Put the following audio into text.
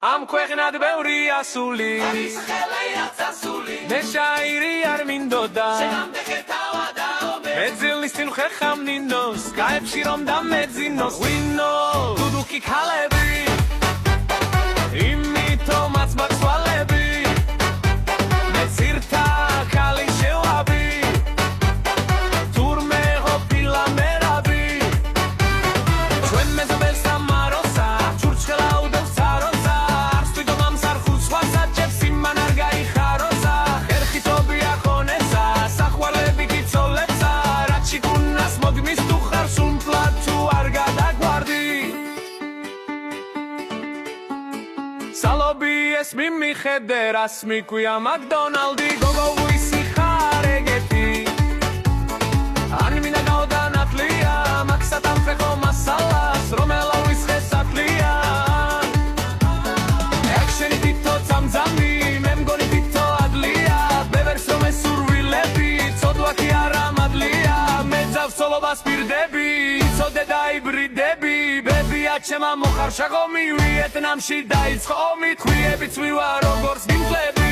Am ქვეყნად ბევრი ასული Ამის ხელია წასული მე შაირი არ მინდოდა შენამდე თავადაობე მეძილის წინ ხეხამ ნინოს გაებში რომ დამეძინოს ვინო დუდუკი ქალები იმითომაც მაცვალები მე ცირთა ქალი შევაბი თურმე ყოფილა მერაბი ჩვენ მეზობელს ამაროსა ჩურჩხელა უდევს ცაროსა არც თვითონ ამ სარხულს ვასაჭებს იმან არ გაიხაროსა ხერხი თობია ხონესა სახვალები კიცოლებსა რაც შიგუნას მოგმის თუ ხარ სულ მფლად თუ არ გადაგვარდი სალობი ეს მიმიხედე რას მიქვია მაკდონალდი გოგო ვისი ხარ ეგეთი არ მინდა გავდანათლია მაქსად ამფეხო მასალას რომელავის ხესატლია ექშენი თითო წამძამი მე მგონი თითო ადლია ბევერს რომ ესურვილები ცოდვაკი არა მადლია მე ძავსოლობას პირდები იცოდე დაიბრიდები ბებია ჩემა მოხარშა ღომი ვიეტნამში დაიწყო ომი თქვიებიც ვივა როგორც გიმკლები